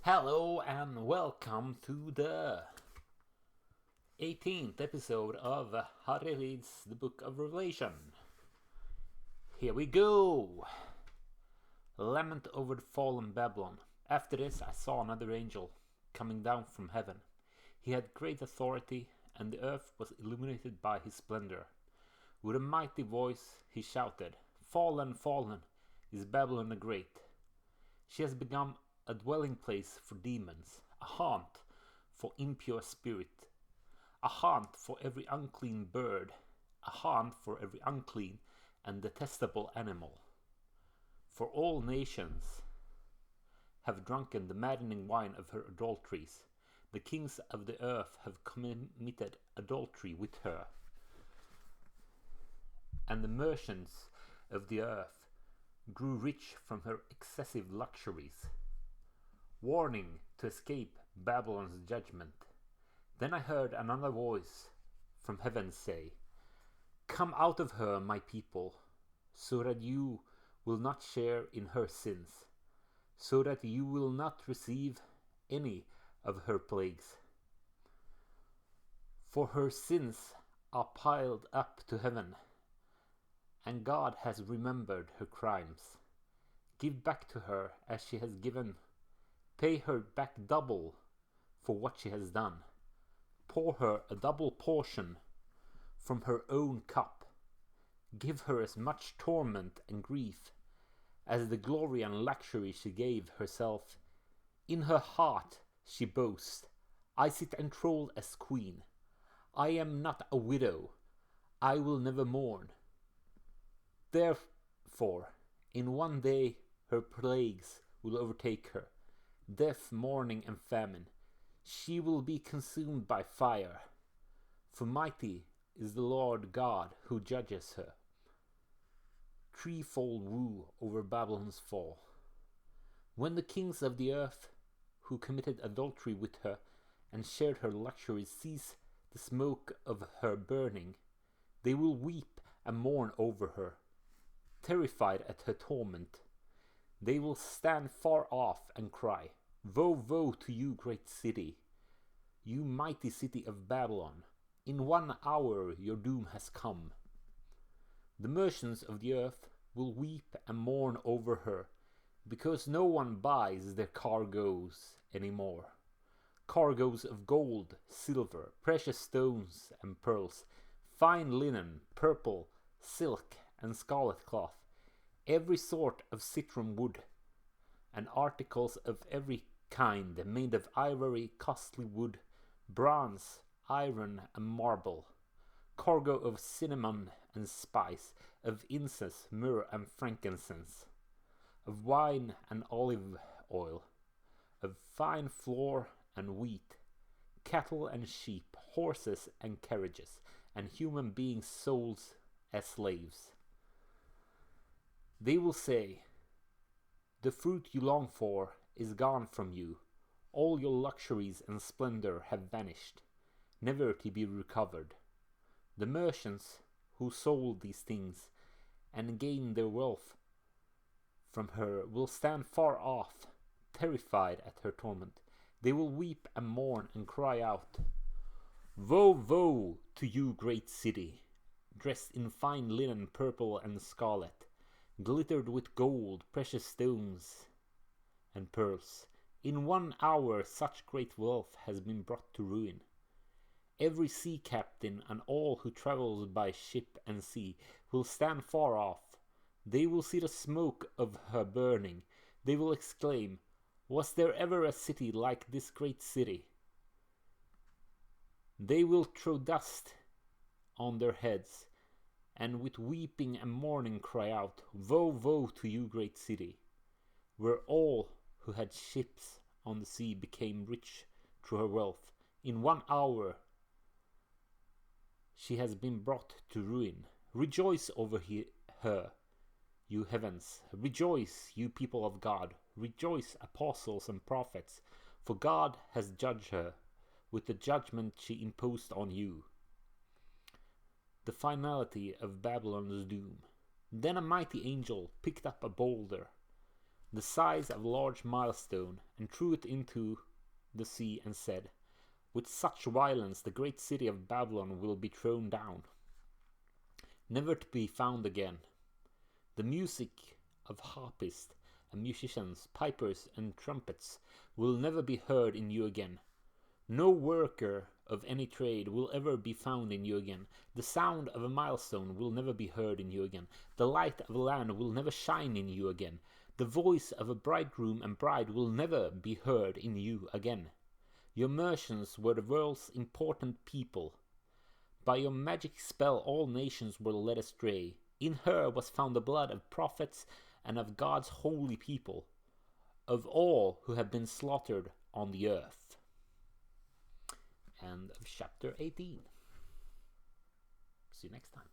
Hello and welcome to the 18th episode of Harri Reads the Book of Revelation. Here we go! Lament over the fallen Babylon. After this I saw another angel coming down from heaven. He had great authority, and the earth was illuminated by his splendor. With a mighty voice he shouted, "Fallen, fallen is Babylon the Great. She has become a dwelling place for demons, a haunt for impure spirit, a haunt for every unclean bird, a haunt for every unclean and detestable animal. For all nations have drunken the maddening wine of her adulteries. The kings of the earth have committed adultery with her, and the merchants of the earth grew rich from her excessive luxuries." Warning to escape Babylon's judgment. Then I heard another voice from heaven say, "Come out of her, my people, so that you will not share in her sins, so that you will not receive any of her plagues. For her sins are piled up to heaven, and God has remembered her crimes. Give back to her as she has given. Pay her back double for what she has done. Pour her a double portion from her own cup. Give her as much torment and grief as the glory and luxury she gave herself. In her heart she boasts, 'I sit enthroned as queen. I am not a widow. I will never mourn.' Therefore, in one day her plagues will overtake her, death, mourning, and famine. She will be consumed by fire, for mighty is the Lord God who judges her." Threefold woe over Babylon's fall. When the kings of the earth who committed adultery with her and shared her luxuries see the smoke of her burning, they will weep and mourn over her, terrified at her torment. They will stand far off and cry, "Woe, woe to you, great city, you mighty city of Babylon! In 1 hour your doom has come." The merchants of the earth will weep and mourn over her, because no one buys their cargoes anymore. Cargoes of gold, silver, precious stones and pearls, fine linen, purple, silk, and scarlet cloth, every sort of citron wood, and articles of every kind made of ivory, costly wood, bronze, iron, and marble, cargo of cinnamon and spice, of incense, myrrh, and frankincense, of wine and olive oil, of fine flour and wheat, cattle and sheep, horses and carriages, and human beings sold as slaves. They will say, "The fruit you long for is gone from you. All your luxuries and splendor have vanished, never to be recovered." The merchants who sold these things and gained their wealth from her will stand far off, terrified at her torment. They will weep and mourn and cry out, "Woe, woe to you, great city, dressed in fine linen, purple and scarlet, glittered with gold, precious stones, and pearls. In 1 hour such great wealth has been brought to ruin. Every sea captain and all who travels by ship and sea will stand far off. They will see the smoke of her burning. They will exclaim, 'Was there ever a city like this great city?' They will throw dust on their heads, and with weeping and mourning cry out, 'Woe, woe to you, great city, where all who had ships on the sea became rich through her wealth. In 1 hour she has been brought to ruin. Rejoice over her, you heavens. Rejoice, you people of God. Rejoice, apostles and prophets, for God has judged her with the judgment she imposed on you." The finality of Babylon's doom. Then a mighty angel picked up a boulder the size of a large milestone, and threw it into the sea, and said, "With such violence the great city of Babylon will be thrown down, never to be found again. The music of harpists and musicians, pipers and trumpets will never be heard in you again. No worker of any trade will ever be found in you again. The sound of a milestone will never be heard in you again. The light of a lamp will never shine in you again. The voice of a bridegroom and bride will never be heard in you again. Your merchants were the world's important people. By your magic spell all nations were led astray. In her was found the blood of prophets and of God's holy people, of all who have been slaughtered on the earth." End of chapter 18. See you next time.